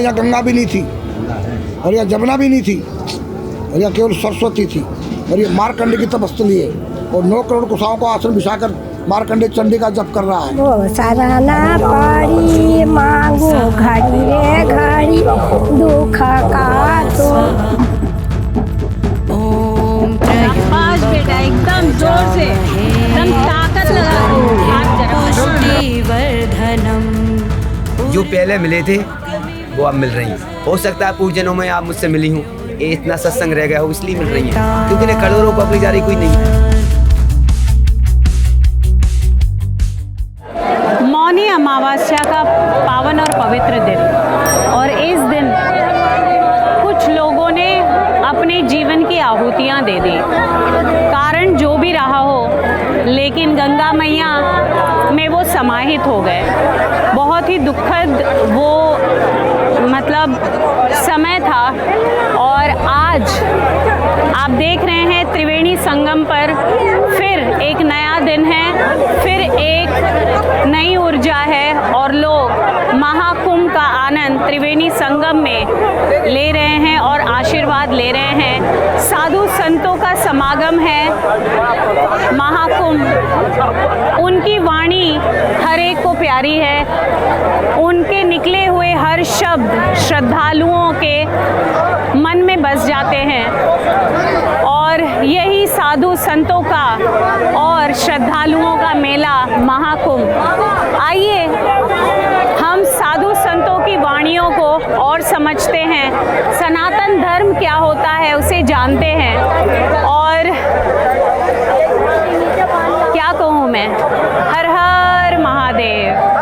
यहाँ गंगा भी नहीं थी, और यहाँ जमुना भी नहीं थी, और यहाँ केवल सरस्वती थी, और ये मार्कंडे की तपस्वी है, और 9 करोड़ कुशाओं को आसन बिछाकर मार्कंडे चंडी का जप कर रहा है। वो सराहना पड़ी मांगो घड़ी रे घड़ी दुख का तो आवाज बेटा एकदम जोर से, एकदम ताकत लगा जो पहले मिले थे वो अब मिल रही हैं। हो सकता है पूर्वजन्मों में आप मुझसे मिली हूँ, ये इतना सत्संग रह गया हो इसलिए मिल रही हैं, क्योंकि इन्हें करोड़ों पब्लिक जा रही कोई नहीं है। मौनी अमावस्या का पावन और पवित्र दिन, और इस दिन कुछ लोगों ने अपने जीवन की आहुतियाँ दे दी। कारण जो भी रहा हो, लेकिन गंगा मैया में वो समाहित हो गए। बहुत ही दुखद वो मतलब समय था, और आज आप देख रहे हैं त्रिवेणी संगम पर फिर एक नया दिन है, फिर एक नई ऊर्जा है, और लोग महाकुंभ का आनंद त्रिवेणी संगम में ले रहे हैं और आशीर्वाद ले रहे हैं। साधु संतों का समागम है महाकुंभ, उनकी वाणी हर एक को प्यारी है, उनके निकले हुए हर शब्द श्रद्धालुओं के मन में बस जाते हैं, और यही साधु संतों का और श्रद्धालुओं का मेला महाकुंभ। आइए हम साधु संतों की वाणियों को और समझते हैं, सनातन धर्म क्या होता है उसे जानते हैं, और क्या कहूँ मैं, हर हर महादेव।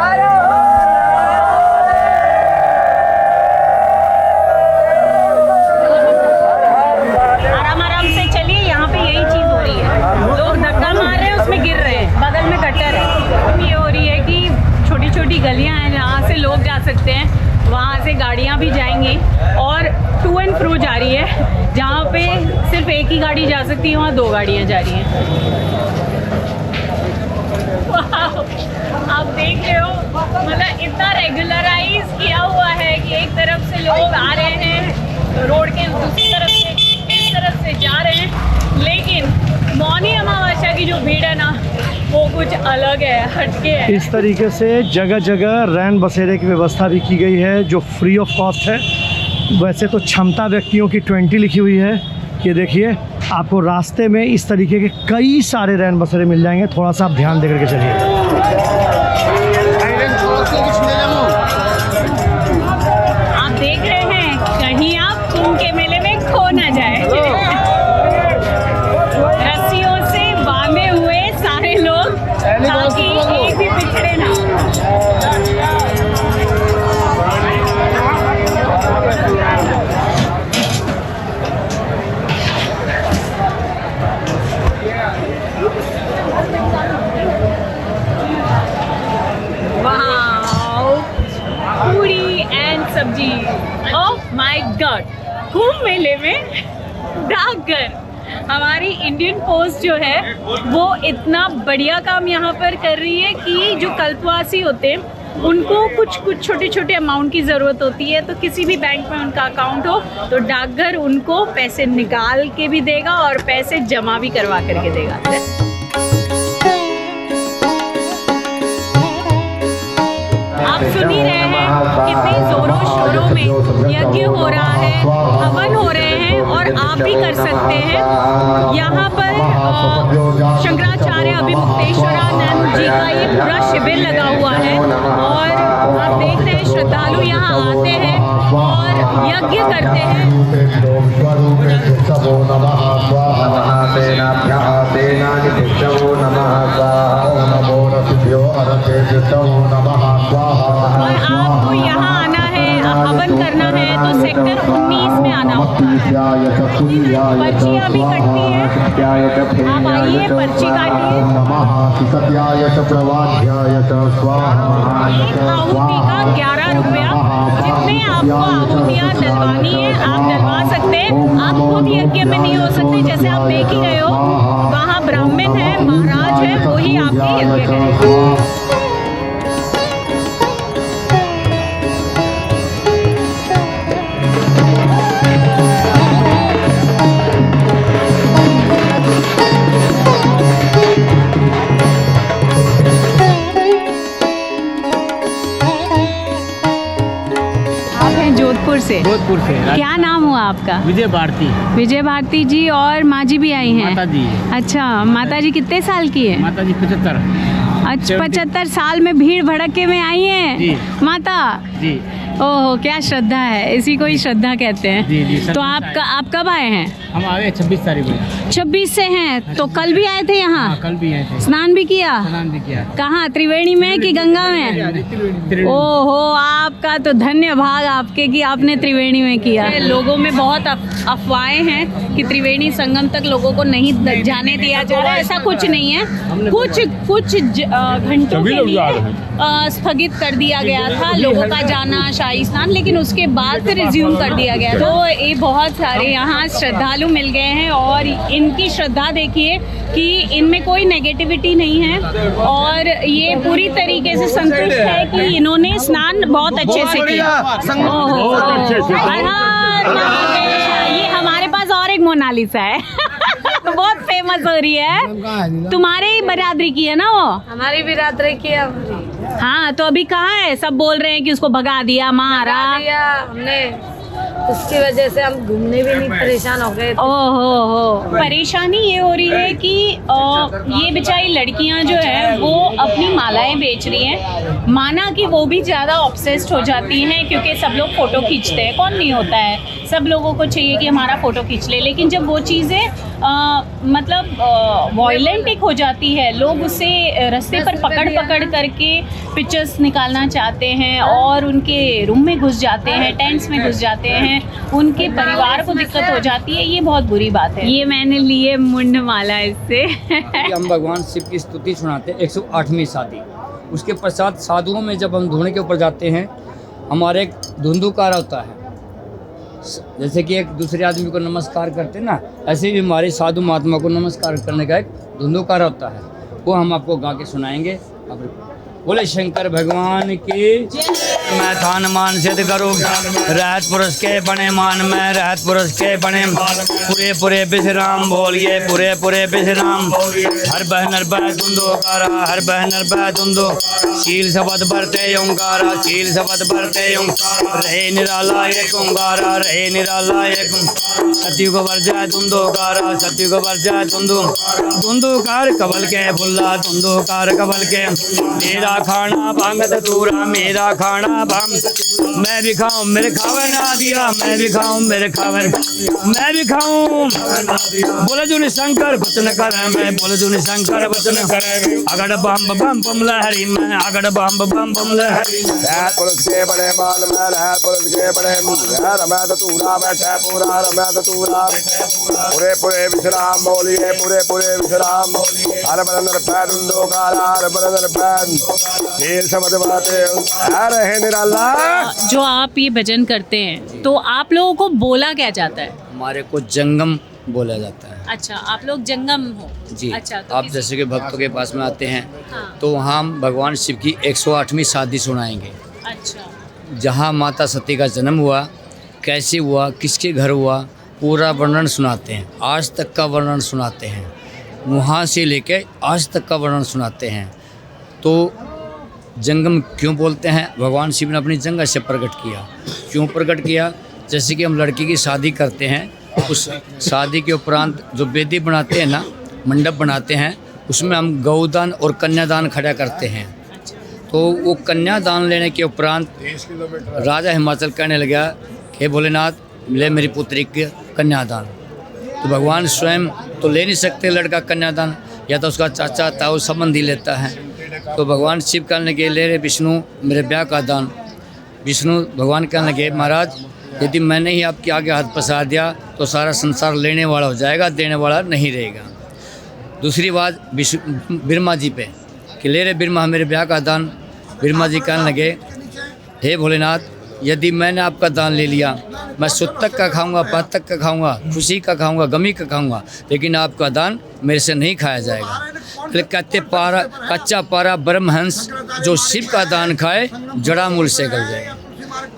गलियां हैं जहाँ से लोग जा सकते हैं, वहाँ से गाड़ियाँ भी जाएंगी, और टू एंड फ्रो जा रही है। जहाँ पे सिर्फ एक ही गाड़ी जा सकती है, वहाँ 2 गाड़ियाँ जा रही हैं। आप देख रहे हो, मतलब इतना रेगुलराइज किया हुआ है कि एक तरफ से लोग आ रहे हैं रोड के, दूसरी तरफ से इस तरफ से जा रहे हैं, लेकिन मौनी अमावस्या की जो भीड़ है ना, वो कुछ अलग है, हटके है। इस तरीके से जगह जगह रैन बसेरे की व्यवस्था भी की गई है, जो फ्री ऑफ कॉस्ट है। वैसे तो क्षमता व्यक्तियों की 20 लिखी हुई है, ये देखिए आपको रास्ते में इस तरीके के कई सारे रैन बसेरे मिल जाएंगे। थोड़ा सा आप ध्यान दे करके चलिए। आप देख रहे हैं, कहीं आप कुंभ के मेले में खो ना जाए। रस्सियों से बांधे हुए सारे लोग, ताकि एक भी पिछड़े ना। वाओ, पूरी एंड सब्जी। ओह माय गॉड, कुंभ मेले में डाकघर, हमारी इंडियन पोस्ट जो है वो इतना बढ़िया काम यहाँ पर कर रही है कि जो कल्पवासी होते हैं उनको कुछ छोटे छोटे अमाउंट की ज़रूरत होती है, तो किसी भी बैंक में उनका अकाउंट हो तो डाकघर उनको पैसे निकाल के भी देगा और पैसे जमा भी करवा करके देगा। आप सुन ही रहे हैं कितने जोरों शोरों में यज्ञ हो रहा है, हवन हो रहे हैं, और आप भी कर सकते हैं। यहाँ पर शंकराचार्य अभिमुक्तेश्वरानंद जी का ये पूरा शिविर लगा हुआ है, और आप देख रहे हैं श्रद्धालु यहाँ आते हैं और यज्ञ करते हैं। और आपको यहाँ आना है, हवन करना है तो सेक्टर 19 में आना होता है। पर्चियाँ भी कटती हैं, आप आइए पर्ची काटिए। एक आहुति का 11 रुपया, जितने आपको आहुतियाँ डलवानी है आप डलवा सकते हैं। आप खुद यज्ञ में नहीं हो सकते, जैसे आप देख ही रहे हो वहाँ ब्राह्मण है, महाराज है, वही आपके यज्ञ करेगा। से? जोधपुर से। क्या नाम हुआ आपका? विजय भारती। विजय भारती जी। और माँ जी भी आई हैं? माता जी। अच्छा, माता जी कितने साल की है? माता जी 75। अच्छा, 75 साल में भीड़ भड़के में आई हैं जी। माता? जी। ओहो, क्या श्रद्धा है, इसी को ही श्रद्धा कहते हैं। जी जी। तो आप कब आए हैं? हम आए 26 तारीख को। 26 से हैं, तो कल भी आए थे यहाँ? हाँ, कल भी आए थे। स्नान भी किया? स्नान भी किया। कहाँ, त्रिवेणी में कि गंगा में? ओहो, आपका तो धन्य भाग आपके कि आपने त्रिवेणी में किया। लोगों में बहुत अफवाहें हैं कि त्रिवेणी संगम तक लोगों को नहीं जाने दिया जा रहा है। ऐसा कुछ नहीं है। कुछ घंटों के लिए स्थगित कर दिया गया था लोगों का जाना शाही स्नान, लेकिन उसके बाद फिर रिज्यूम कर दिया गया। तो ये बहुत सारे यहाँ श्रद्धालु मिल गए हैं और इनकी श्रद्धा देखिए कि इनमें कोई नेगेटिविटी नहीं है और ये पूरी तरीके से संतुष्ट है कि इन्होंने स्नान बहुत अच्छे से किया। ये हमारे पास और एक मोनालिसा है बहुत फेमस हो रही है। तुम्हारे ही बिरादरी की है ना वो? हमारी बिरादरी की है। हाँ, तो अभी कहाँ है? सब बोल रहे हैं कि उसको भगा दिया, मारा। हमने उसकी वजह से हम घूमने भी नहीं, परेशान हो गए। ओहो, परेशानी ये हो रही है कि ये बेचारी लड़कियां जो है वो अपनी मालाएं बेच रही हैं। माना कि वो भी ज़्यादा ऑब्सेस्ड हो जाती हैं क्योंकि सब लोग फ़ोटो खींचते हैं, कौन नहीं होता है, सब लोगों को चाहिए कि हमारा फ़ोटो खींच ले। लेकिन जब वो चीज़ें मतलब वॉयलेंटिक हो जाती है, लोग उसे रास्ते पर पकड़ करके पिक्चर्स निकालना चाहते हैं और उनके रूम में घुस जाते हैं, टेंट्स में घुस जाते हैं, उनके परिवार को दिक्कत हो जाती है। ये बहुत बुरी बात है। ये मैंने लिए मुंड माला इससे। हम भगवान शिव की स्तुति सुनाते हैं 108वीं शादी। उसके पश्चात साधुओं में जब हम धोने के ऊपर जाते हैं, हमारे एक धुंधुकार होता है, जैसे कि एक दूसरे आदमी को नमस्कार करते हैं ना, ऐसे भी हमारे साधु महात्मा को नमस्कार करने का एक धुंधुकार होता है। वो हम आपको गा के सुनाएंगे। बोले शंकर भगवान की। मैं थान मान सिद्ध करूँ, रहत पुरुष के बने मान में, रहत पुरुष के बने पूरे पूरे विश्राम बोलिए, पूरे पूरे विश्राम। हर बहनर बह धुंधो कारा, हर बहनर बह धुंधो, शील शब्द बरते ओंकारा, शील शब्द बरते रहे निराला एक ओंकारा, रहे निराला एक। सती को बर जाए धुंधो कारा, सती को बर जाए धुंधो, धुंधो कार कबल के फुल्ला, धुंधो कार कबल के। मेरा खाना भांगत तूरा, मेरा खाना भांग, मैं भी खाऊं मेरे खावे ना दिया, मैं भी खाऊं मेरे खावे, मैं भी खाऊं। बोले जो शंकर वचन कर, मैं बोले जो शंकर वचन कर। अगड़ बम बम बम लहरी में, अगड़ बम बम बम लहरी। रहत पुरुष के बड़े बाल में, रहत पुरुष के बड़े रमैत तूरा बैठे पूरा, रमैत तूरा पूरे पूरे विश्राम बोलिए, पूरे पूरे विश्राम बोलिए। हर बरंदर पैर धुंधो कारा, हर बरंदर पैर शील शब्द बरते रहे निराला। जो आप ये भजन करते हैं तो आप लोगों को बोला क्या जाता है? हमारे को जंगम बोला जाता है। अच्छा, आप लोग जंगम हो जी। अच्छा, तो आप जैसे कि भक्तों के पास में आते हैं, हाँ। तो वहाँ हम भगवान शिव की 108वीं शादी सुनाएंगे। अच्छा, जहाँ माता सती का जन्म हुआ, कैसे हुआ, किसके घर हुआ, पूरा वर्णन सुनाते हैं। आज तक का वर्णन सुनाते हैं, वहाँ से लेके आज तक का वर्णन सुनाते हैं। तो जंगम क्यों बोलते हैं? भगवान शिव ने अपनी जंगा से प्रकट किया। क्यों प्रकट किया? जैसे कि हम लड़की की शादी करते हैं, उस शादी के उपरांत जो वेदी बनाते हैं ना, मंडप बनाते हैं, उसमें हम गौदान और कन्यादान खड़ा करते हैं। तो वो कन्यादान लेने के उपरांत राजा हिमाचल कहने लगा कि भोलेनाथ ले मेरी पुत्री के कन्यादान। तो भगवान स्वयं तो ले नहीं सकते लड़का कन्यादान, या तो उसका चाचा ताऊ संबंधी लेता है। तो भगवान शिव कहने लगे ले रे विष्णु मेरे ब्याह का दान। विष्णु भगवान कहने लगे महाराज यदि मैंने ही आपके आगे हाथ पसार दिया तो सारा संसार लेने वाला हो जाएगा, देने वाला नहीं रहेगा। दूसरी बात ब्रह्मा जी पे कि ले रे ब्रह्मा मेरे ब्याह का दान। ब्रह्मा जी कहने लगे हे भोलेनाथ यदि मैंने आपका दान ले लिया, मैं सुतक का खाऊंगा, पातक का खाऊंगा, खुशी का खाऊंगा, गमी का खाऊंगा, लेकिन आपका दान मेरे से नहीं खाया जाएगा। कहते पारा कच्चा पारा ब्रह्महंस जो शिव का दान खाए जड़ा मूल से गल जाए।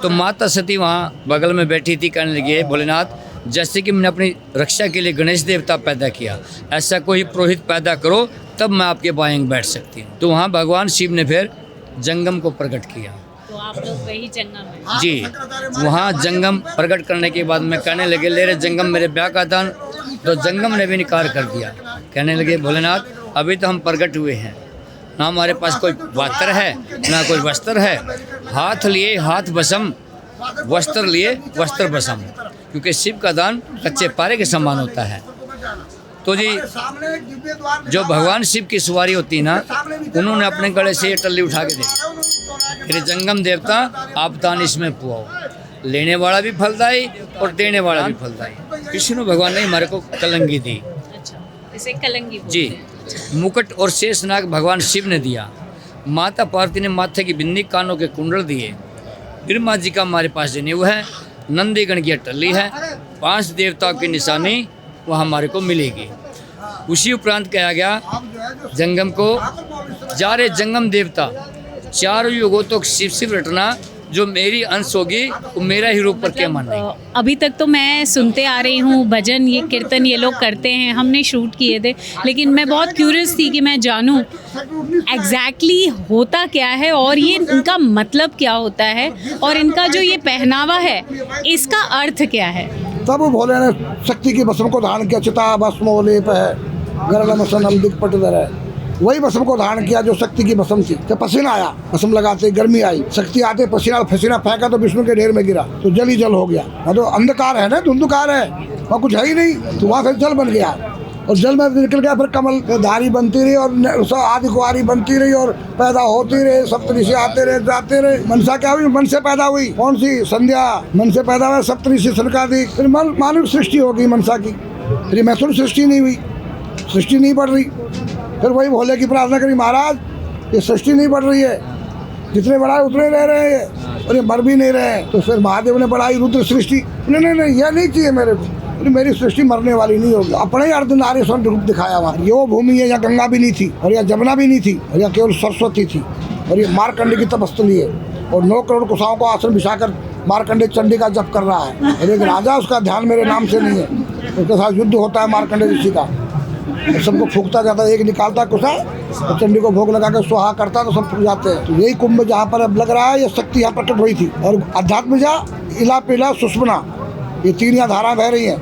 तो माता सती वहाँ बगल में बैठी थी, कहने लगी भोलेनाथ जैसे कि मैंने अपनी रक्षा के लिए गणेश देवता पैदा किया, ऐसा कोई पुरोहित पैदा करो तब मैं आपके बाएं बैठ सकती हूँ। तो वहाँ भगवान शिव ने फिर जंगम को प्रकट किया। तो आप लोग वही जंगम है। जी, वहाँ जंगम प्रकट करने के बाद में कहने लगे ले रे जंगम मेरे ब्याह का दान, तो जंगम ने भी इनकार कर दिया। कहने लगे भोलेनाथ अभी तो हम प्रकट हुए हैं, ना हमारे पास कोई पात्र है ना कोई वस्त्र है, हाथ लिए हाथ भस्म, वस्त्र लिए वस्त्र भस्म, क्योंकि शिव का दान कच्चे पारे के समान होता है। तो जी जो भगवान शिव की सवारी होती है ना, उन्होंने अपने गले से ये टल्ली उठा के दी, फिर जंगम देवता आप दान इसमें पुआओ, लेने वाला भी फलदायी और देने वाला भी फलदायी। विष्णु भगवान ने हमारे को कलंगी दी। अच्छा, इसे कलंगी बोलते जी, हैं। मुकुट और शेषनाग भगवान शिव ने दिया, माता पार्वती ने माथे की बिंदी कानों के कुंडल दिए, ब्रह्मा जी का हमारे पास जनेऊ है, नंदीगण की टल्ली है, 5 देवताओं की निशानी वह हमारे को मिलेगी। उसी उपरांत कहा गया जंगम को, जा रे जंगम देवता चारों युगों तक शिव शिव रटना, जो मेरी अंश होगी वो मेरा ही रूप पर क्या मानना। अभी तक तो मैं सुनते आ रही हूँ भजन, ये कीर्तन ये लोग करते हैं, हमने शूट किए थे, लेकिन मैं बहुत क्यूरियस थी कि मैं जानूँ एग्जैक्टली होता क्या है और ये इनका मतलब क्या होता है और इनका जो ये पहनावा है इसका अर्थ क्या है। तब भोले ने शक्ति की भस्म को धारण किया, चिता भस्म लेप है गरल मसनम दिक्पटधर है, वही भस्म को धारण किया जो शक्ति की भस्म थी। जब पसीना आया भस्म लगाते गर्मी आई, शक्ति आते पसीना फेंका तो विष्णु के ढेर में गिरा तो जल ही जल हो गया। तो अंधकार है ना, धुंधकार है, वहाँ कुछ है ही नहीं, तो वहाँ से जल बन गया और जल में निकल गया, फिर कमल धारी बनती रही और आदि कुआरी बनती रही और पैदा होती रही, सप्तऋषि आते रहे जाते रहे। मनसा क्या हुई? मन से पैदा हुई। कौन सी? संध्या मन से पैदा हुआ, सप्तऋषि सनकादिक, फिर मानव सृष्टि हो गई मनसा की, फिर मैथुन सृष्टि नहीं हुई, सृष्टि नहीं बढ़ रही। फिर वही भोले की प्रार्थना करी, महाराज ये सृष्टि नहीं बढ़ रही है, जितने बढ़ाए उतने रह रहे हैं और ये मर भी नहीं रहे हैं। तो फिर महादेव ने बढ़ाई रुद्र सृष्टि, नहीं यह नहीं चाहिए मेरे को, मेरी सृष्टि मरने वाली नहीं होगी। अपने ही अर्धनारीश्वर रूप दिखाया वहाँ। ये वो भूमि है, यहाँ गंगा भी नहीं थी और यहाँ जमुना भी नहीं थी और यहाँ केवल सरस्वती थी और ये मारकंडे की तपस्थली है और 9 करोड़ कुशाओं को आसन बिछाकर मारकंडे चंडी का जप कर रहा है और एक राजा उसका ध्यान मेरे नाम से नहीं है, उसके साथ युद्ध होता है मारकंडे ऋषि का, सबको फूकता जाता है, एक निकालता कुशा और चंडी को भोग लगा कर सुहा करता तो सब फूक जाते हैं। तो यही कुंभ जहाँ पर अब लग रहा है, ये शक्ति यहाँ प्रकट हुई थी। और अध्यात्म जा इला पिला सुषमना, ये 3 यहाँ धारा बह रही हैं,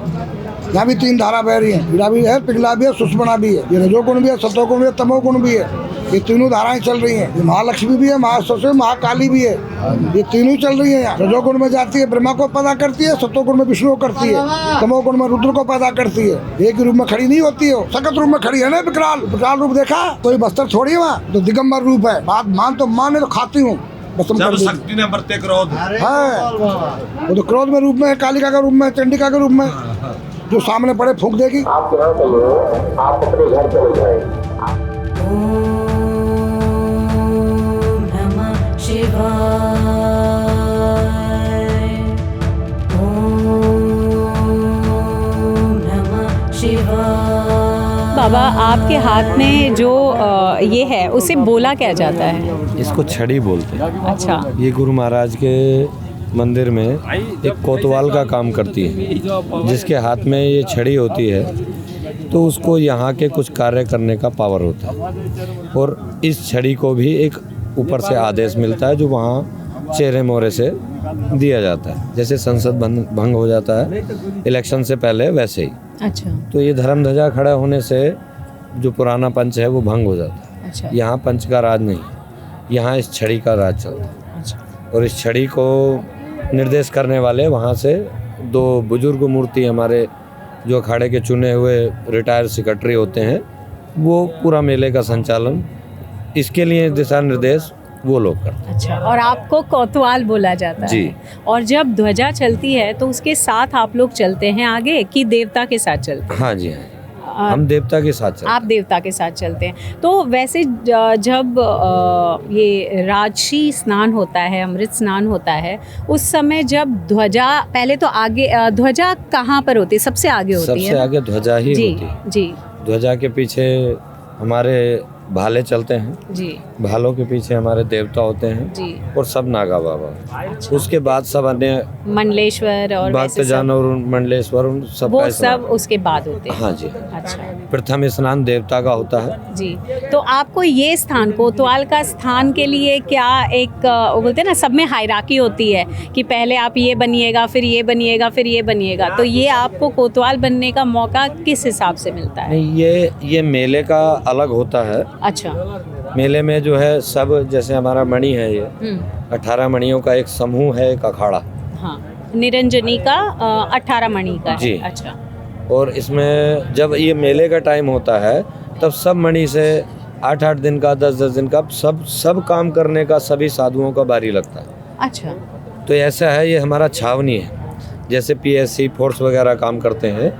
यहाँ भी 3 धारा बह रही हैं, इला भी है, पिघला भी है, सुषमना भी है, ये रजोगुण भी है, सतोगुण भी है, तमोगुण भी है, ये तीनों धाराएं चल रही हैं। ये महालक्ष्मी भी है, महासरस्वती, महाकाली भी है, ये तीनों चल रही हैं। यहाँ रजोगुण में जाती है ब्रह्मा को पैदा करती है, सतोगुण में विष्णु को करती है, तमोगुण में रुद्र को पैदा करती है। एक रूप में खड़ी नहीं होती है, सकत रूप में खड़ी है ना। विकराल रूप देखा, कोई बस्तर छोड़ी है वहाँ, तो दिगंबर रूप है। बात मान तो मान, तो खाती हूँ शक्ति ने बरते क्रोध है, वो तो क्रोध में रूप में है, कालिका के रूप में, चंडिका के रूप में, जो सामने पड़े फूंक देगी। आप अपने घर चले जाए। बाबा आपके हाथ में जो ये है उसे बोला क्या जाता है? इसको छड़ी बोलते हैं। अच्छा, ये गुरु महाराज के मंदिर में एक कोतवाल का काम करती है, जिसके हाथ में ये छड़ी होती है तो उसको यहाँ के कुछ कार्य करने का पावर होता है। और इस छड़ी को भी एक ऊपर से आदेश मिलता है जो वहाँ चेहरे मोहरे से दिया जाता है। जैसे संसद भंग हो जाता है इलेक्शन से पहले, वैसे ही। अच्छा, तो ये धर्म ध्वजा खड़ा होने से जो पुराना पंच है वो भंग हो जाता है। अच्छा, यहाँ पंच का राज नहीं, यहाँ इस छड़ी का राज चलता है। अच्छा, और इस छड़ी को निर्देश करने वाले वहाँ से 2 बुजुर्ग मूर्ति हमारे जो अखाड़े के चुने हुए रिटायर्ड सेक्रेटरी होते हैं, वो पूरा मेले का संचालन, इसके लिए दिशा निर्देश वो लोग करते हैं। अच्छा, और आपको कोतवाल बोला जाता जी। है। और जब ध्वजा चलती है तो उसके साथ आप लोग चलते हैं आगे कि देवता के साथ चलते हैं? हाँ जी, हाँ, हम देवता के साथ चलते हैं। आप देवता के साथ चलते हैं। तो वैसे जब ये राजसी स्नान होता है, अमृत स्नान होता है, उस समय जब ध्वजा, पहले तो आगे ध्वजा कहाँ पर होती है? सबसे आगे होती है? सबसे आगे ध्वजा ही जी, होती है। जी, ध्वजा के पीछे हमारे भाले चलते हैं जी, भालों के पीछे हमारे देवता होते हैं जी, और सब नागा बाबा। उसके बाद सब अन्य मंडलेश्वर और भक्त जन और मंडलेश्वर सब वो सब उसके बाद होते हैं। हाँ जी। अच्छा, प्रथम स्नान देवता का होता है। जी, तो आपको ये स्थान कोतवाल का स्थान के लिए क्या एक वो बोलते हैं ना, सब में हायरार्की होती है कि पहले आप ये बनिएगा, फिर ये बनिएगा, फिर ये बनिएगा, तो ये आपको कोतवाल बनने का मौका किस हिसाब से मिलता है? नहीं, ये मेले का अलग होता है। अच्छा। मेले में जो है सब, जैसे हमारा मणि है ये 18 मणियों का एक समूह है, एक अखाड़ा। हाँ, निरंजनी का 18 मणि का है। जी। अच्छा। और इसमें जब ये मेले का टाइम होता है तब सब मणि से 8-8 दिन का, 10-10 दिन का सब काम करने का सभी साधुओं का बारी लगता है। अच्छा। तो ऐसा है, ये हमारा छावनी है, जैसे PSC फोर्स वगैरह काम करते हैं,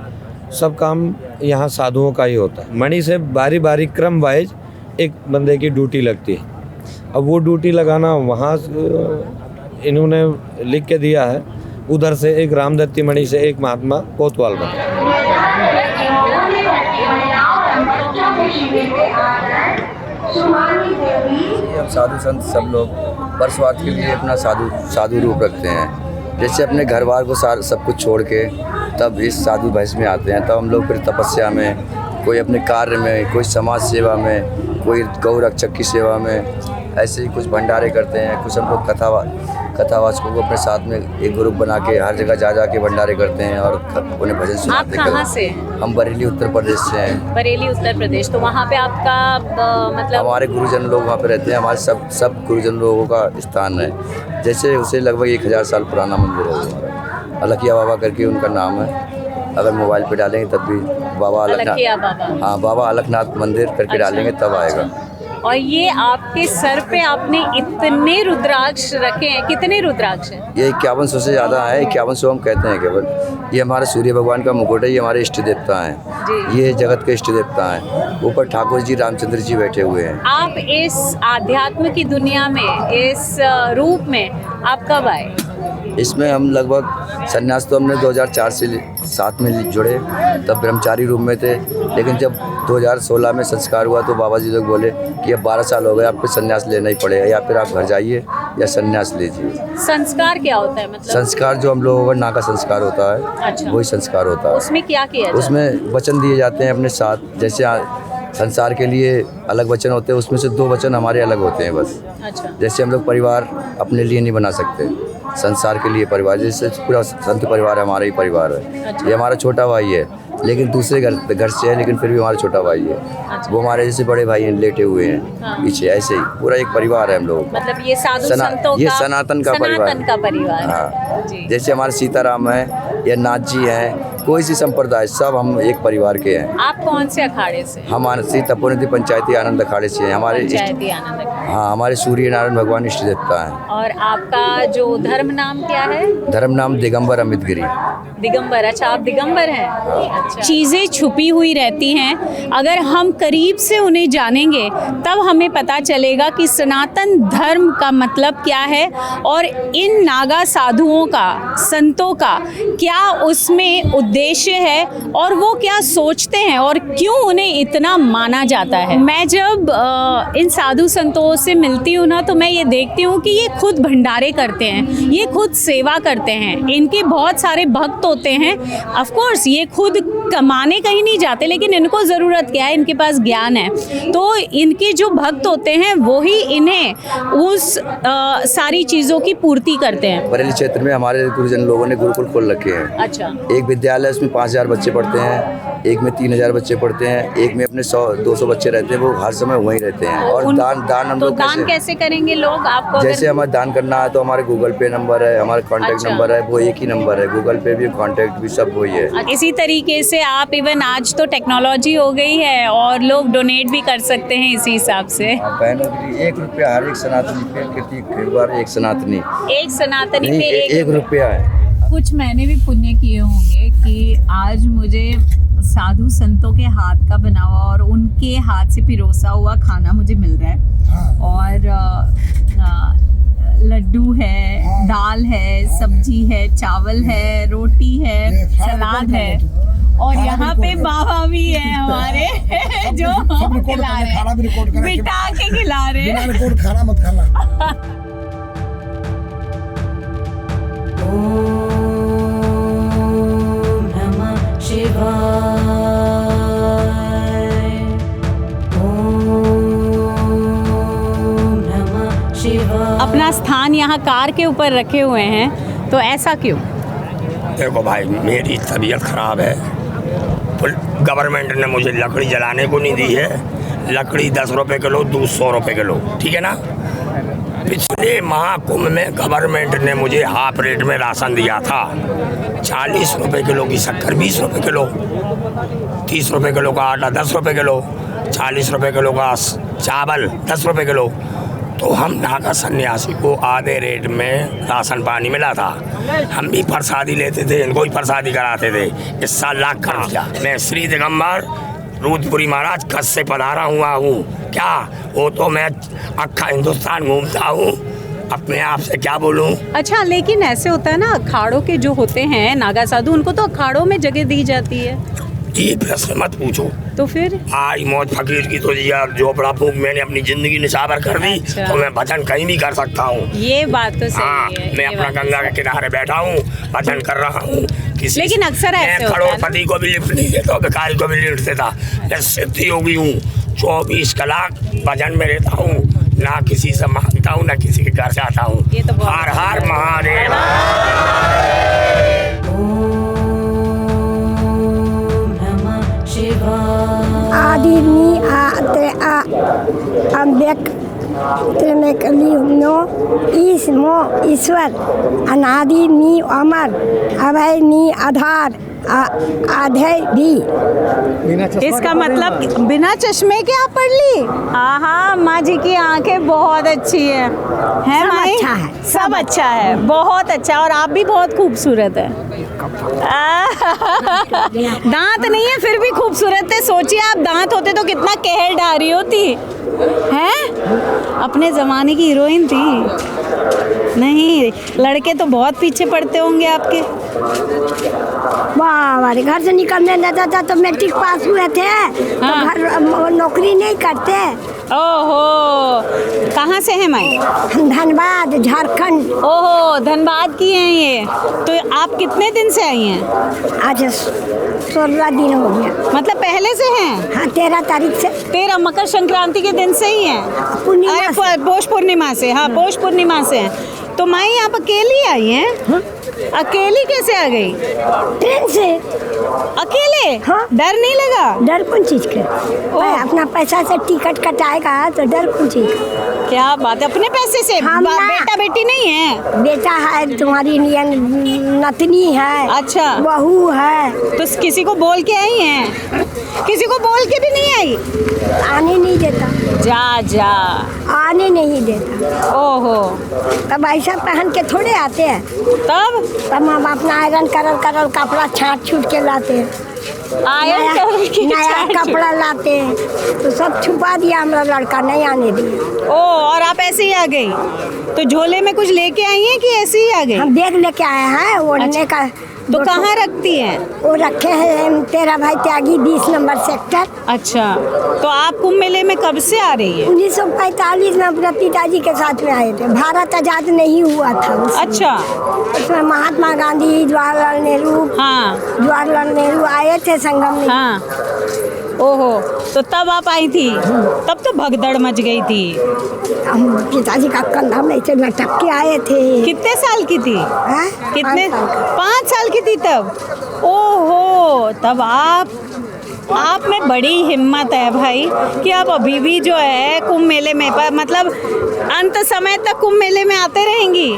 सब काम यहाँ साधुओं का ही होता है। मणि से बारी बारी क्रम वाइज एक बंदे की ड्यूटी लगती है। अब वो ड्यूटी लगाना वहाँ इन्होंने लिख के दिया है, उधर से एक रामदत्ती मणि से एक महात्मा कोतवाल बने। हम साधु संत सब लोग परस्वार्थ के लिए अपना साधु रूप रखते हैं। जैसे अपने घर बार को सब कुछ छोड़ के तब इस साधु भैंस में आते हैं, तब हम लोग फिर तपस्या में, कोई अपने कार्य में, कोई समाज सेवा में, कोई गौ रक्षक की सेवा में, ऐसे ही कुछ भंडारे करते हैं। कुछ हम लोग कथावाचकों को अपने साथ में एक ग्रुप बना के हर जगह जा के भंडारे करते हैं और उन्हें भजन सुनाते हैं। आप कहाँ से? हम बरेली उत्तर प्रदेश से हैं। बरेली उत्तर प्रदेश। तो वहाँ पे आपका मतलब हमारे गुरुजन लोग वहाँ पे रहते हैं। हमारे सब गुरुजन लोगों का स्थान है। जैसे उसे लगभग 1000 साल पुराना मंदिर है हमारा, अलखिया बाबा करके उनका नाम है। अगर मोबाइल पे डालेंगे तब भी बाबा अलखनाथ, हाँ बाबा अलखनाथ मंदिर करके डालेंगे तब आएगा। और ये आपके सर पे आपने इतने रुद्राक्ष रखे हैं, कितने रुद्राक्ष हैं? ये 5100 से ज़्यादा है। 5100 हम कहते हैं केवल। ये हमारे सूर्य भगवान का मुकुट है, ये हमारे इष्ट देवता हैं, ये जगत के इष्ट देवता हैं। ऊपर ठाकुर जी रामचंद्र जी बैठे हुए हैं। आप इस आध्यात्म की दुनिया में, इस रूप में आप कब आए? इसमें हम लगभग संन्यास तो हमने 2004 से 7 में जुड़े, तब ब्रह्मचारी रूप में थे। लेकिन जब 2016 में संस्कार हुआ तो बाबा जी लोग बोले कि अब 12 साल हो गए, आपको संन्यास लेना ही पड़ेगा, या फिर आप घर जाइए या संन्यास लीजिए। संस्कार क्या होता है? मतलब संस्कार जो हम लोगों का नाक का संस्कार होता है। अच्छा। वही संस्कार होता है। उसमें क्या किया जाता है? उसमें वचन दिए जाते हैं अपने साथ। जैसे संसार के लिए अलग वचन होते हैं, उसमें से 2 वचन हमारे अलग होते हैं बस। अच्छा। जैसे हम लोग परिवार अपने लिए नहीं बना सकते, संसार के लिए परिवार, जैसे पूरा संत परिवार हमारा ही परिवार है। अच्छा। ये हमारा छोटा भाई है, लेकिन दूसरे घर से है, लेकिन फिर भी हमारा छोटा भाई है। अच्छा। वो हमारे जैसे बड़े भाई हैं, लेटे हुए हैं। हाँ। पीछे, ऐसे ही पूरा एक परिवार है हम लोग। मतलब ये साधु संतों ये का सनातन का परिवार। हाँ। जैसे हमारे सीताराम है या नाथ जी हैं, कोई सी संप्रदाय, सब हम एक परिवार के हैं। आप कौन से अखाड़े से? हम तपोनिधि पंचायती आनंद अखाड़े से हैं। हाँ, हमारे सूर्य नारायण भगवान इष्ट देवता हैं। और आपका जो धर्म नाम क्या है? धर्म नाम दिगंबर अमित गिरी। दिगंबर। अच्छा, आप दिगंबर हैं। अच्छा। चीज़ें छुपी हुई रहती हैं, अगर हम करीब से उन्हें जानेंगे तब हमें पता चलेगा कि सनातन धर्म का मतलब क्या है और इन नागा साधुओं का, संतों का क्या उसमें उद्देश्य है और वो क्या सोचते हैं और क्यों उन्हें इतना माना जाता है। मैं जब इन साधु संतों से मिलती हूँ ना, तो मैं ये देखती हूँ कि ये खुद भंडारे करते हैं, ये खुद सेवा करते हैं, इनके बहुत सारे भक्त होते हैं। ऑफ कोर्स ये खुद कमाने कहीं नहीं जाते, लेकिन इनको ज़रूरत क्या है, इनके पास ज्ञान है, तो इनके जो भक्त होते हैं वो ही इन्हें उस सारी चीज़ों की पूर्ति करते हैं। बरेली क्षेत्र में हमारे गुरुजन लोगों ने गुरुकुल खोल रखे हैं। अच्छा। एक विद्यालय, उसमें 5000 बच्चे पढ़ते हैं, एक में 3000 बच्चे पढ़ते हैं, एक में अपने 100-200 बच्चे रहते हैं, वो हर समय वहीं रहते हैं। और दान हम लोग कैसे करेंगे लोग? आपको जैसे हमें दान करना है तो हमारे गूगल पे नंबर है, हमारा कॉन्टैक्ट नंबर है, वो एक ही नंबर है, गूगल पे भी कॉन्टैक्ट भी सब वही है। इसी तरीके से आप इवन आज तो टेक्नोलॉजी हो गई है और लोग डोनेट भी कर सकते हैं इसी हिसाब से। बहनों के लिए 1 रुपया हर एक सनातनी पे, एक सनातनी पे 1 रुपया है। कुछ मैंने भी पुण्य किए होंगे कि आज मुझे साधु संतों के हाथ का बना हुआ और उनके हाथ से पिरोसा हुआ खाना मुझे मिल रहा है। और लड्डू है, दाल है, सब्जी है, चावल है, रोटी है, सलाद है और यहाँ पे बाबा भी है हमारे जो खिला रहे, बिठा के खिला रहे। खाना मत खाना। ओम नमः शिवाय। स्थान यहाँ कार के ऊपर रखे हुए हैं, तो ऐसा क्यों? देखो भाई, मेरी तबीयत ख़राब है, गवर्नमेंट ने मुझे लकड़ी जलाने को नहीं दी है। लकड़ी 10 रुपये किलो, दूध 100 रुपये किलो, ठीक है ना। पिछले महाकुंभ में गवर्नमेंट ने मुझे हाफ रेट में राशन दिया था। 40 रुपये किलो की शक्कर 20 रुपये किलो, 30 रुपये किलो का आटा 10 रुपये किलो, 40 रुपये किलो का चावल 10 रुपये किलो। तो हम नागा सन्यासी को आधे रेट में राशन पानी मिला था। हम भी प्रसादी लेते थे, इनको भी प्रसादी कराते थे। इस साल लाख कर दिया। मैं श्री दिगंबर रूदपुरी महाराज कस से पधारा हुआ हूँ। क्या वो तो मैं अक्खा हिंदुस्तान घूमता हूँ, अपने आप से क्या बोलूँ। अच्छा, लेकिन ऐसे होता है ना, अखाड़ों के जो होते हैं नागा साधु, उनको तो अखाड़ों में जगह दी जाती है। ये प्रश्न मत पूछो। तो फिर आई मौत फकीर की तो यार झोपड़ा फूंक मैंने अपनी जिंदगी निछावर कर दी। अच्छा। तो मैं भजन कहीं भी कर सकता हूँ। ये बात तो सही हाँ, है। मैं अपना गंगा के किनारे बैठा हूँ, भजन कर रहा हूँ। लेकिन अक्सर ऐसे होता है ना। करोड़पति को भी लिफ्ट नहीं देता, भिखारी को भी लिफ्ट देता। मैं सिद्धि योगी हूँ, 24 कलाक भजन में रहता हूँ, ना किसी से मांगता हूँ, ना किसी के घर जाता हूँ। हर हर महादेव। आदिनी अव्यक्त त्रिमेकलिनो ईस्मो ईश्वर अनादि मी अमर अभय मी आधार आधे भी। इसका मतलब बिना चश्मे के आप पढ़ ली? हाँ, माँ जी की आंखें बहुत अच्छी है माँ? अच्छा है, सब अच्छा है, बहुत अच्छा। और आप भी बहुत खूबसूरत है। दांत नहीं है फिर भी खूबसूरत है। सोचिए, आप दांत होते तो कितना कहर डारी होती हैं। अपने ज़माने की हीरोइन थी। नहीं, लड़के तो बहुत पीछे पड़ते होंगे आपके। वाह, हमारे घर से निकलने देता था तो मैट्रिक पास हुए थे। हाँ। तो घर नौकरी नहीं करते। ओहो, कहाँ से हैं माई? धनबाद, झारखंड। ओहो, धनबाद की हैं ये। तो आप कितने दिन से आई हैं? आज 16 दिन हो गया। मतलब पहले से हैं? हाँ, 13 तारीख से। 13 मकर संक्रांति के दिन से ही हैं? अरे पौष पूर्णिमा से। हाँ, पौष पूर्णिमा से हैं। तो माई आप अकेली आई हैं? अकेली कैसे आ गई? ट्रेन से। अकेले? हाँ। डर नहीं लगा? डर कौन चीज के? अपना पैसा से टिकट कटाएगा तो डर कौन चीज का? क्या बात है, अपने पैसे से? बेटा बेटी नहीं है? बेटा है, तुम्हारी नतनी है। अच्छा, बहू है। तो किसी को बोल के आई हैं? किसी को बोल के भी नहीं आई? आने नहीं देता। जा आने नहीं देता। ओहो, तब ऐसा पहन के थोड़े आते हैं। तब हम अपना आयरन करल कपड़ा छाट छूट के लाते हैं। नया कपड़ा लाते हैं तो सब छुपा दिया, हमारा लड़का नहीं आने दिया। ओ, और आप ऐसे ही आ गई? तो झोले में कुछ लेके आई हैं कि ऐसे ही आ गई? हम बैग लेके आए हैं ओढ़ने का। तो कहाँ रखती हैं? वो रखे हैं तेरा भाई त्यागी 20 नंबर सेक्टर। अच्छा, तो आप कुंभ मेले में कब से आ रही है? 1945 में अपने पिताजी के साथ में आए थे। भारत आजाद नहीं हुआ था उसमें। अच्छा, उसमें महात्मा गांधी, जवाहरलाल नेहरू आए थे संगम में। हाँ। ओहो, तो तब आप आई थी? तब तो भगदड़ मच गई थी। हम पिताजी का कंधा में से लटक के आए थे। कितने साल की थी? कितने? 5 साल की थी तब। ओहो, तब आप में बड़ी हिम्मत है भाई कि आप अभी भी जो है कुंभ मेले में, मतलब अंत समय तक कुंभ मेले में आते रहेंगी।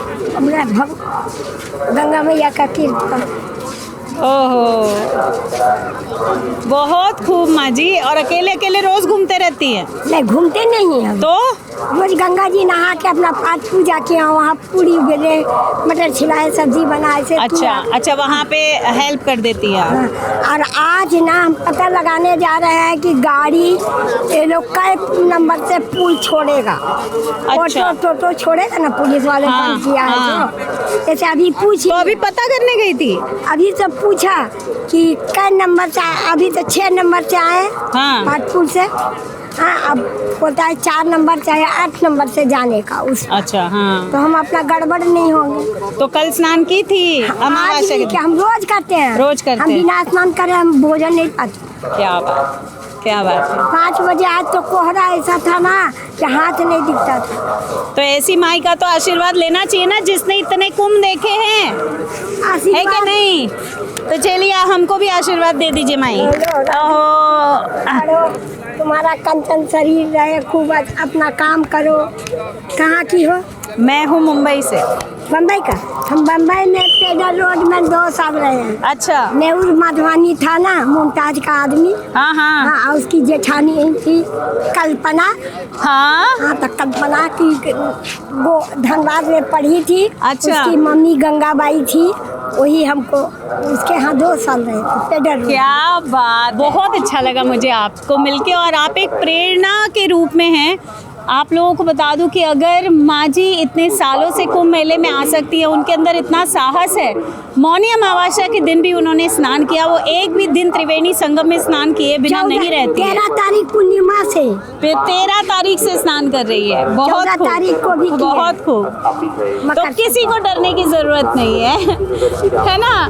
गंगा मैया का कीर्तन। ओहो, बहुत खूब माँ जी। और अकेले अकेले रोज घूमते रहती हैं? नहीं, घूमते नहीं हैं। तो रोज गंगा जी नहा के अपना पाठ पूजा किया, वहाँ पूरी बेले मटर छिलाए, सब्जी बनाए से। अच्छा, वहाँ पे हेल्प कर देती है। और आज ना हम पता लगाने जा रहे हैं कि गाड़ी ये लोग का नंबर से पुल छोड़ेगा। अच्छा, टोटो छोड़ेगा ना, पुलिस वाले बंद किया है। तो जैसे अभी पूछी, तो अभी पता करने गई थी? अभी सब पूछा कि कै नंबर से आए। अभी तो 6 नंबर से आए। हाँ, पाटपुर से। हाँ, अब बोलता है 4 नंबर से 8 नंबर से जाने का उस। अच्छा, हाँ। तो हम अपना गड़बड़ नहीं होंगे। तो कल स्नान की थी? हम रोज करते हैं। रोज करते हैं। हम बिना स्नान करे हम भोजन नहीं पाते। क्या बात। क्या बात है। 5 बजे आज तो कोहरा ऐसा था ना कि हाथ नहीं दिखता था। तो ऐसी माई का तो आशीर्वाद लेना चाहिए ना, जिसने इतने कुंभ देखे हैं, है कि नहीं? तो चलिए हमको भी आशीर्वाद दे दीजिए माई। ओहो, तुम्हारा कंचन शरीर रहे, खूब अपना काम करो। कहाँ की हो? मैं हूँ मुंबई से। बम्बई का? हम बम्बई में पेडर रोड में 2 साल रहे हैं। अच्छा। नेहरू माधवानी था ना, मुमताज का आदमी। हाँ हाँ हाँ, उसकी जेठानी थी कल्पना। हाँ तो कल्पना की वो धनबाद में पढ़ी थी। अच्छा। उसकी मम्मी गंगाबाई थी, वही हमको उसके यहाँ 2 साल रहे थे पेडर रोड। क्या बात, बहुत अच्छा लगा मुझे आपको मिलके, और आप एक प्रेरणा के रूप में हैं। आप लोगों को बता दूं कि अगर माँ जी इतने सालों से कुंभ मेले में आ सकती है, उनके अंदर इतना साहस है। मौनी अमावस्या के दिन भी उन्होंने स्नान किया, वो एक भी दिन त्रिवेणी संगम में स्नान किए बिना नहीं रहती है। 13 तारीख पूर्णिमा से 13 तारीख से स्नान कर रही है। बहुत 14 तारीख को भी बहुत खूब। तो किसी को डरने की जरूरत नहीं है ना?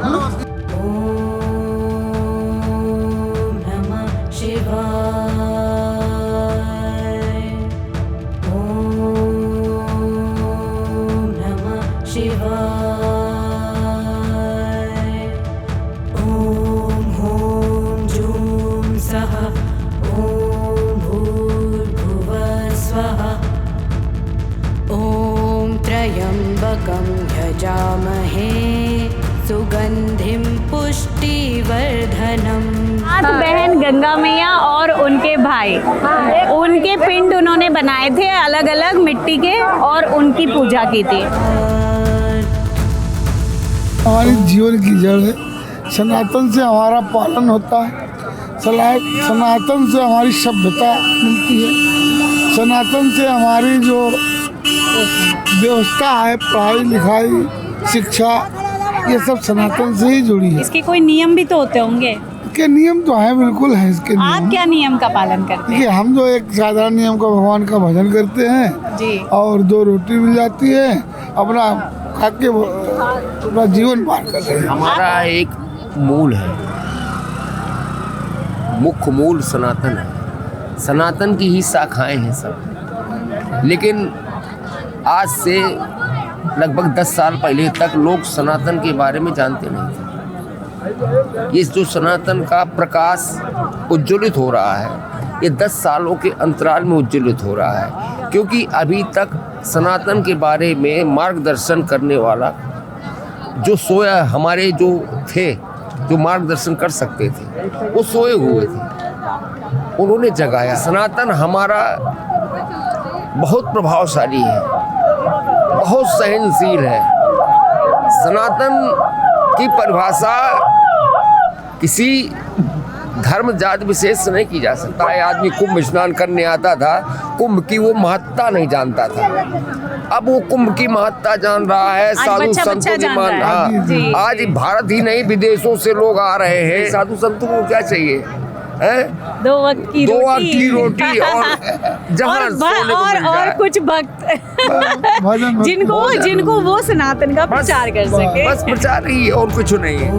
त्र्यम्बकं यजामहे सुगंधिं पुष्टिवर्धनम्। बहन गंगा मैया और उनके भाई, उनके पिंड उन्होंने बनाए थे अलग अलग मिट्टी के, और उनकी पूजा की थी। हमारी जीवन की जड़ है, सनातन से हमारा पालन होता है, सनातन से हमारी सभ्यता मिलती है, सनातन से हमारी जो व्यवस्था है, पढ़ाई लिखाई शिक्षा, ये सब सनातन से ही जुड़ी है। इसके कोई नियम भी तो होते होंगे? के नियम तो है, बिल्कुल है इसके नियम। आप क्या नियम का पालन करते हैं? हम जो एक साधारण नियम का भगवान का भजन करते हैं जी, और 2 रोटी मिल जाती है, अपना खा के अपना जीवन पार करते हैं। हमारा एक मूल है, मुख्य मूल सनातन है, सनातन की ही शाखाएं हैं सब। लेकिन आज से लगभग 10 साल पहले तक लोग सनातन के बारे में जानते नहीं थे। ये जो सनातन का प्रकाश उज्ज्वलित हो रहा है, ये 10 सालों के अंतराल में उज्ज्वलित हो रहा है, क्योंकि अभी तक सनातन के बारे में मार्गदर्शन करने वाला जो सोया, हमारे जो थे जो मार्गदर्शन कर सकते थे, वो सोए हुए थे, उन्होंने जगाया। सनातन हमारा बहुत प्रभावशाली है, बहुत सहनशील है। सनातन की परिभाषा किसी धर्म जात विशेष से नहीं की जा सकता है। आदमी कुंभ स्नान करने आता था, कुंभ की वो महत्ता नहीं जानता था, अब वो कुंभ की महत्ता जान रहा है। साधु संतों की मान, हाँ, आज भारत ही नहीं विदेशों से लोग आ रहे हैं। साधु संतों को क्या चाहिए है? 2 वक्त की रोटी और जहाँ और कुछ भक्त जिनको वो सनातन का प्रचार कर सके। बस प्रचार ही है और कुछ नहीं है।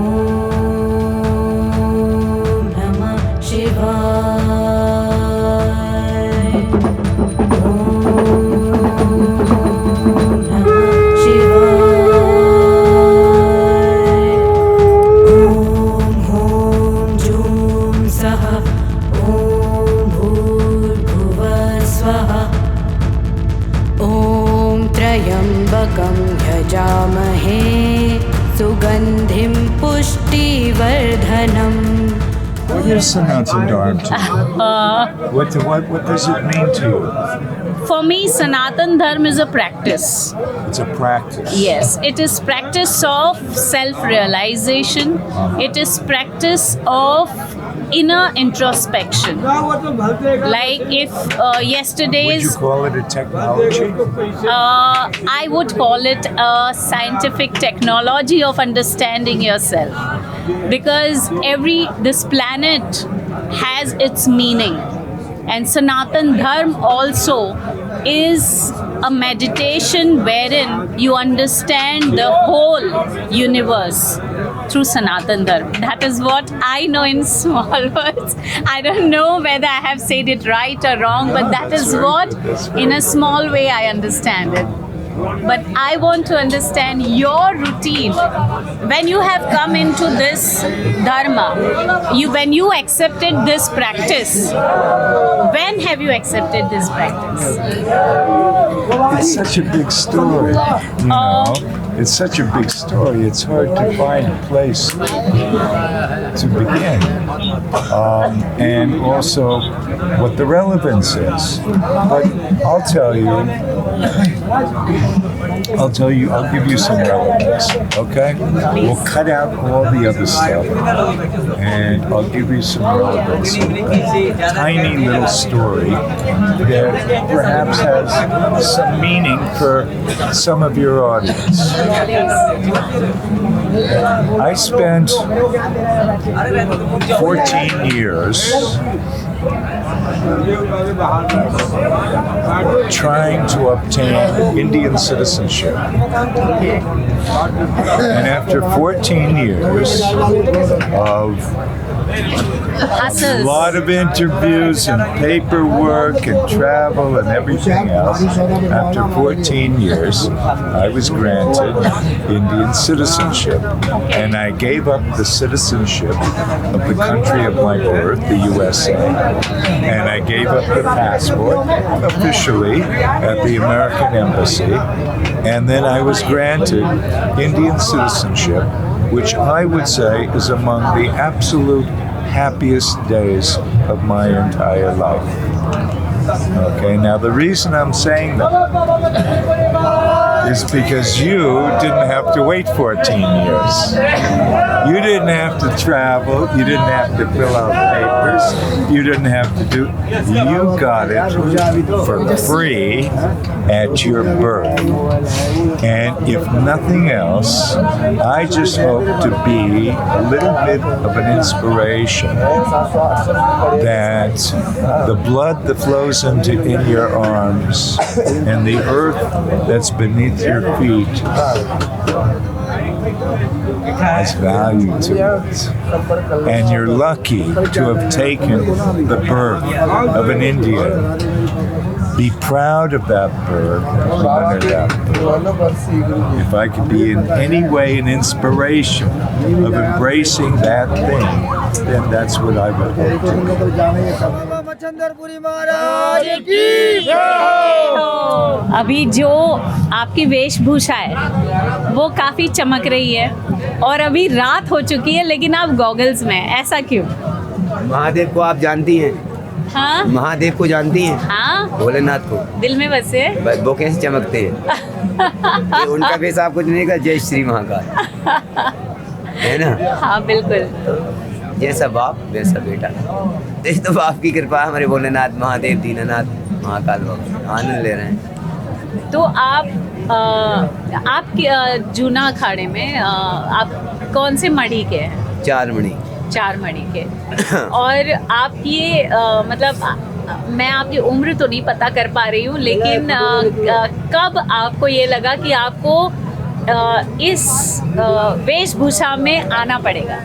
त्र्यम्बकं यजामहे सुगंधिं पुष्टिवर्धनम्। What is Sanatana Dharma to you? What does it mean to you? For me, Sanatan Dharma is a practice. It's a practice. Yes, it is practice of self-realization. It is practice of inner introspection. Like if yesterday's... Would you call it a technology? I would call it a scientific technology of understanding yourself. Because this planet has its meaning. And Sanatan Dharma also is a meditation wherein you understand the whole universe. through Sanatan Dharma. That is what I know in small words. I don't know whether I have said it right or wrong, but that is what, in a small way, I understand it. But I want to understand your routine. When you have come into this dharma, when you accepted this practice, when have you accepted this practice? It's such a big story, you know. It's such a big story. It's hard to find a place to begin, and also what the relevance is. But I'll tell you, I'll give you some relevance, okay? We'll cut out all the other stuff, and I'll give you some relevance. A tiny little story that perhaps has some meaning for some of your audience. I spent 14 years trying to obtain Indian citizenship. And after 14 years of a lot of interviews and paperwork and travel and everything else, after 14 years, I was granted Indian citizenship. And I gave up the citizenship of the country of my birth, the USA, and I gave up the passport officially at the American Embassy, and then I was granted Indian citizenship, which I would say is among the absolute happiest days of my entire life. Okay, now the reason I'm saying that is because you didn't have to wait 14 years. You didn't have to travel. You didn't have to fill out papers. You didn't have to do. You got it for free at your birth. And if nothing else, I just hope to be a little bit of an inspiration that the blood that flows in your arms and the earth that's beneath your feet has value to it. And you're lucky to have taken the birth of an Indian. Be proud of that birth, honor that birth. If I could be in any way an inspiration of embracing that thing, then that's what I would hope to do. अभी जो आपकी वेशभूषा है वो काफ़ी चमक रही है और अभी रात हो चुकी है लेकिन आप गॉगल्स में हैं, ऐसा क्यों? महादेव को आप जानती हैं? हाँ? महादेव को जानती हैं? हाँ? भोलेनाथ को दिल में बसे वो कैसे चमकते हैं? उनका फेस आप कुछ नहीं कर, जय श्री महाकाल है ना? हाँ बिल्कुल। जैसा बाप वैसा बेटा। तो बाप की कृपा, हमारे भोलेनाथ महादेव दीनानाथ महाकाल बाबा आनंद ले रहे हैं। तो आप जूना अखाड़े में आप कौन से मणि के हैं? 4 मणि के। और आप ये मतलब मैं आपकी उम्र तो नहीं पता कर पा रही हूँ, लेकिन कब आपको ये लगा कि आपको इस वेशभूषा में आना पड़ेगा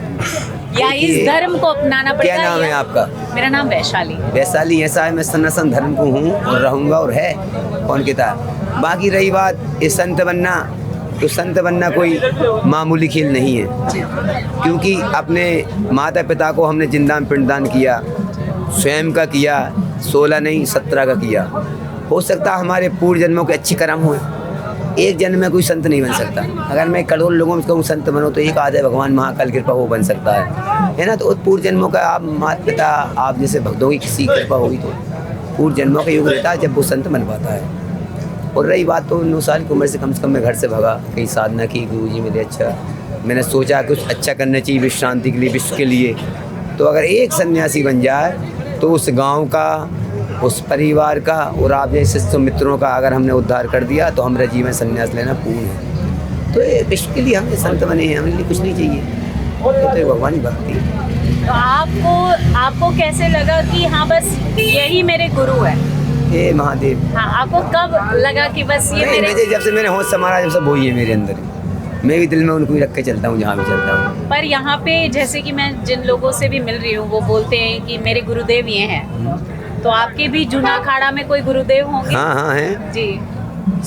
या इस धर्म को अपनाना पड़ेगा? क्या नाम है आपका? मेरा नाम वैशाली है। वैशाली, ऐसा है मैं सनातन धर्म को हूँ और रहूँगा और है कौन कहता है। बाकी रही बात ये संत बनना, तो संत बनना कोई मामूली खेल नहीं है, क्योंकि अपने माता पिता को हमने जिंदान पिंडदान किया, स्वयं का किया, 16 नहीं 17 का किया। हो सकता हमारे पूर्व जन्मों के अच्छे कर्म हुए, एक जन्म में कोई संत नहीं बन सकता। अगर मैं करोड़ लोगों में कहूँ संत बनो तो एक आधा भगवान महाकाल कृपा वो बन सकता है ना। तो पूर्व जन्मों का आप माता पिता आप जैसे भक्तों की किसी कृपा होगी तो पूर्व जन्मों का योग रहता है जब वो संत बन पाता है। और रही बात तो 9 साल की उम्र से कम मैं घर से भगा, कहीं साधना की, गुरु जी मेरे अच्छा, मैंने सोचा कुछ अच्छा करना चाहिए विश्व शांति के लिए, विश्व के लिए। तो अगर एक सन्यासी बन जाए तो उस गांव का, उस परिवार का और आप जैसे मित्रों का अगर हमने उद्धार कर दिया तो हमारा जीवन संन्यास लेना पूर्ण है। तो ये विश्व के लिए हमने संत बने हैं, हमारे लिए कुछ नहीं चाहिए, तो भगवान की भक्ति है। तो आपको कैसे लगा कि हाँ बस यही मेरे गुरु है? हे महादेव। हाँ, आपको कब लगा कि बस ये मेरे? जब से मैंने होश संभाला जब से वही है मेरे अंदर। मैं भी दिल में उनको ही रख के चलता हूँ जहाँ भी चलता हूँ। पर यहाँ पे जैसे कि मैं जिन लोगों से भी मिल रही हूँ वो बोलते हैं कि मेरे गुरुदेव ये हैं, तो आपके भी जूना अखाड़ा में कोई गुरुदेव होंगे? हाँ हैं जी।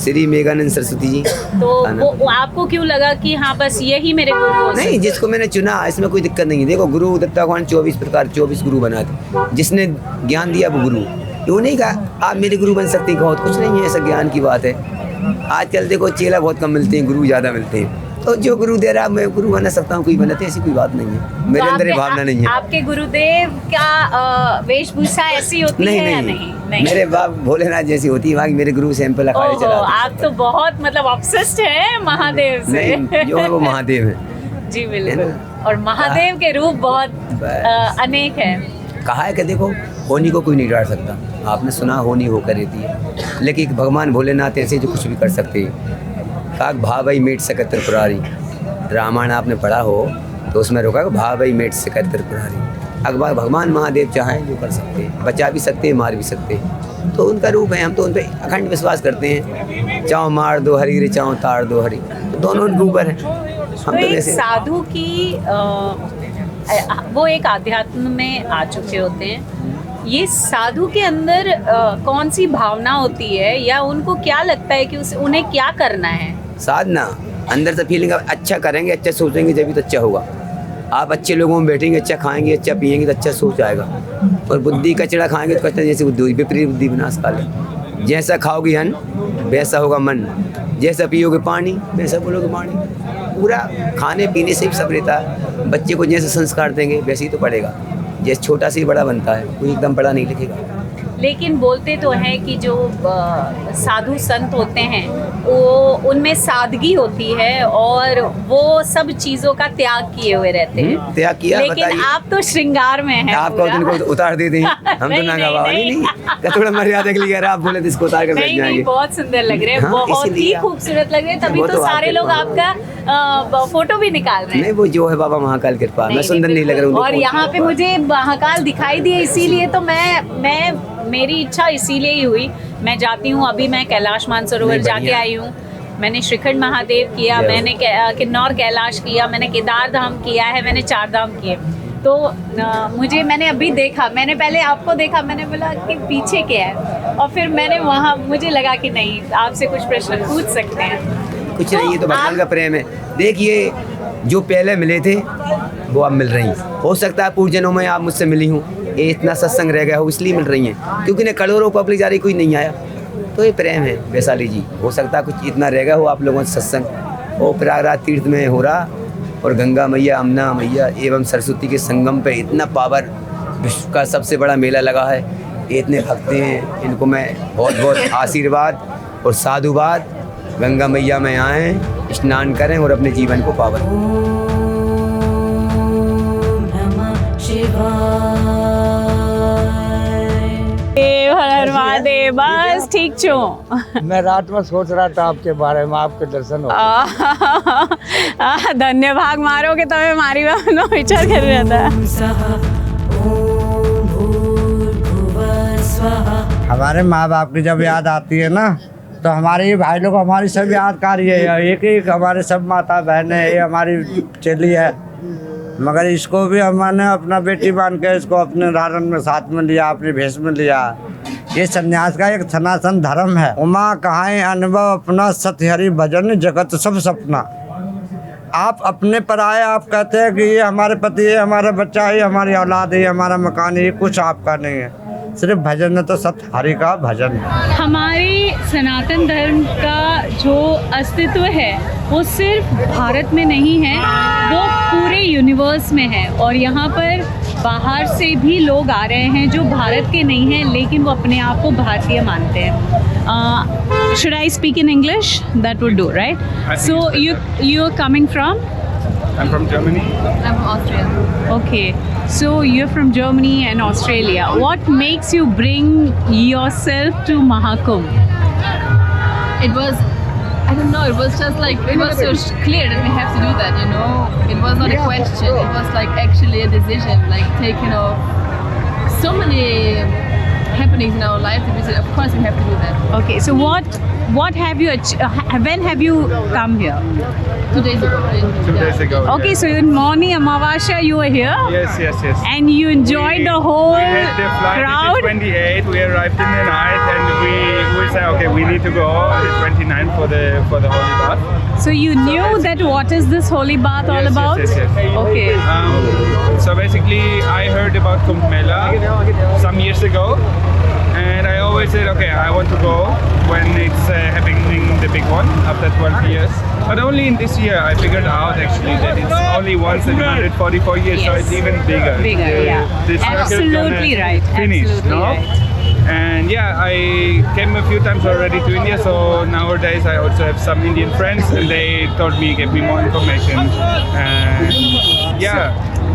श्री मेघानंद सरस्वती जी। तो वो आपको क्यों लगा कि हाँ बस यही मेरे गुरु हो? नहीं, जिसको मैंने चुना इसमें कोई दिक्कत नहीं है। देखो गुरु दत्ता भगवान 24 गुरु बनाते, जिसने ज्ञान दिया वो गुरु। यूँ नहीं कहा आप मेरे गुरु बन सकते हैं, बहुत कुछ नहीं है, ऐसा ज्ञान की बात है। आजकल देखो चेला बहुत कम मिलते हैं, गुरु ज़्यादा मिलते हैं। तो जो गुरु दे रहा मैं गुरु बना सकता हूँ, कोई बनाते ऐसी कोई बात नहीं है, मेरे अंदर ये भावना नहीं है। आपके गुरुदेव का वेशभूषा ऐसी होती है या नहीं? मेरे बाप भोलेनाथ जैसी होती है, वहाँ मेरे गुरु सैंपल अखाड़े चला। आप तो बहुत मतलब ऑब्सेस्ड हैं महादेव से। नहीं, जो है वो महादेव है। जी बिल्कुल। और महादेव के रूप बहुत अनेक है। कहा है कि देखो होनी को कोई नहीं डाल सकता, आपने सुना होनी होकर रहती है, लेकिन भगवान भोलेनाथ ऐसे जो कुछ भी कर सकते हैं। काक भाई मेट सकत्र पुरारी, रामायण आपने पढ़ा हो तो उसमें रोका भाई मेट सकत्र पुरारी। अकबर भगवान महादेव चाहें जो कर सकते हैं, बचा भी सकते हैं, मार भी सकते हैं, तो उनका रूप है। हम तो उन पर अखंड विश्वास करते हैं। चाहो मार दो हरी रे, चाहो तार दो हरी, तो दोनों रूप है। हम तो एक साधु की वो एक आध्यात्म में आ चुके होते हैं। ये साधु के अंदर कौन सी भावना होती है या उनको क्या लगता है कि उन्हें क्या करना है? साधना अंदर से फीलिंग, अच्छा करेंगे, अच्छा सोचेंगे जब तो अच्छा होगा। आप अच्छे लोगों में बैठेंगे, अच्छा खाएंगे, अच्छा पिएंगे तो अच्छा सोच आएगा। और बुद्धि कचड़ा खाएंगे तो कचड़ा जैसे बुद्धि, विपरीत बुद्धि विनाश काल है। जैसा खाओगे अन्न वैसा होगा मन, जैसा पियोगे पानी वैसा बोलोगे पानी। पूरा खाने पीने से ही सब रहता है। बच्चे को जैसे संस्कार देंगे वैसे ही तो पढ़ेगा, जैसे छोटा से ही बड़ा बनता है, कोई एकदम बड़ा नहीं लिखेगा। लेकिन बोलते तो हैं कि जो साधु संत होते हैं वो उनमें सादगी होती है और वो सब चीज़ों का त्याग किए हुए रहते हैं। त्याग किया, लेकिन आप तो श्रृंगार में हैं। आप उनको उतार देते हैं, हम तो नहीं थोड़ा मर्यादा के लिए आप बोले तो इसको उतार कर बैठ जाएंगे। बहुत सुंदर लग रहे हैं, बहुत ही खूबसूरत लग रहे हैं, तभी तो सारे लोग आपका फोटो भी निकाल रहे हैं। नहीं, वो जो है बाबा महाकाल कृपा, मैं सुंदर नहीं लग रहा हूँ। और यहाँ पे मुझे महाकाल दिखाई दिए, इसीलिए तो मैं मेरी इच्छा इसीलिए ही हुई। मैं जाती हूँ, अभी मैं कैलाश मानसरोवर जाके आई हूँ, मैंने श्रीखंड महादेव किया, मैंने किन्नौर कैलाश किया, मैंने केदार धाम किया है, मैंने 4 धाम किए। तो मैंने अभी देखा, मैंने पहले आपको देखा, मैंने बोला कि पीछे क्या है, और फिर मैंने वहाँ मुझे लगा कि नहीं आपसे कुछ प्रश्न पूछ सकते हैं। कुछ नहीं, ये तो भगवान का प्रेम है। देखिए जो पहले मिले थे वो अब मिल रही हैं। हो सकता है पूर्वजन्मों में आप मुझसे मिली हूँ, ये इतना सत्संग रह गया हो इसलिए मिल रही हैं, क्योंकि ने करोड़ों पब्लिक जा रही, कोई नहीं आया, तो ये प्रेम है। वैशाली जी, हो सकता है कुछ इतना रह गया हो आप लोगों से सत्संग। वो प्रयागराज तीर्थ में हो रहा, और गंगा मैया, अमना मैया एवं सरस्वती के संगम पे इतना पावर, विश्व का सबसे बड़ा मेला लगा है। इतने भक्त हैं, इनको मैं बहुत बहुत आशीर्वाद और साधुवाद। गंगा मैया में आएँ, स्नान करें और अपने जीवन को पावन। महादेव बस ठीक छो। मैं रात में सोच रहा था आपके बारे में, आपके दर्शन हो। धन्य भाग मारो के तमे मारी वानो विचार कर रहा था। हमारे माँ बाप की जब याद आती है ना, तो हमारे ये भाई लोग हमारी सब यादकारी है। एक हमारे सब माता बहन है, ये हमारी चेली है, मगर इसको भी हमने अपना बेटी मान के इसको अपने धारण में साथ में लिया, अपने भेष में लिया। ये सन्यास का एक सनातन धर्म है। उमा कहाएं अनुभव अपना, सत्यहरि भजन जगत सब सपना। आप अपने पर आए, आप कहते हैं कि ये हमारे पति है, हमारा बच्चा है, हमारी औलाद है, हमारा मकान है, ये कुछ आपका नहीं है, सिर्फ भजन है तो सत्य हरि का भजन है। हमारे सनातन धर्म का जो अस्तित्व है वो सिर्फ भारत में नहीं है, वो पूरे यूनिवर्स में है। और यहाँ पर बाहर से भी लोग आ रहे हैं जो भारत के नहीं हैं, लेकिन वो अपने आप को भारतीय मानते हैं। Should I speak in English? That would do, right? So you are coming from? I'm from Germany. I'm from Austria. Okay, so you're from Germany and Australia. What makes you bring yourself to Mahakumbh? It was, I don't know, it was just like, it was so clear that we have to do that, you know. It was not a question, it was like actually a decision, like taking off so many happenings in our life that we said, of course we have to do that. Okay, so what what have you? When have you come here? 2 days ago. 2 days ago. Okay, so in morning Amavasya you were here. Yes. And you enjoyed the whole We had the flight crowd. at the 28. We arrived in the night, and we said, okay, we need to go on the 29 for the holy bath. So you knew that what is this holy bath all about? Yes. Okay. So basically, I heard about Kumbh Mela some years ago, and I always said, okay, I want to go when it's happening, the big one, after 12 years. But only in this year I figured out actually that it's only once in 144 years, so it's even bigger. The circle Absolutely gonna right. finish, Absolutely no? right. And yeah, I came a few times already to India, so nowadays I also have some Indian friends, and they told me, gave me more information.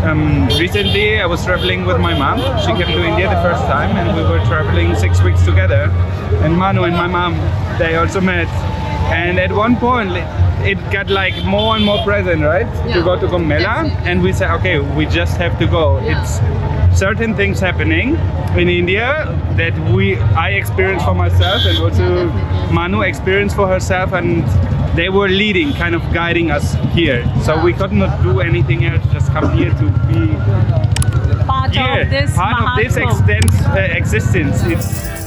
And recently I was traveling with my mom. She came to India the first time, and we were traveling 6 weeks together. And Manu and my mom, they also met. And at one point, it got like more and more present, right? To go to Kumbh Mela, and we said, okay, we just have to go. It's certain things happening in India that I experienced for myself, and also Manu experienced for herself, and they were leading, kind of guiding us here. So we could not do anything else, just come here to be Part of this existence. It's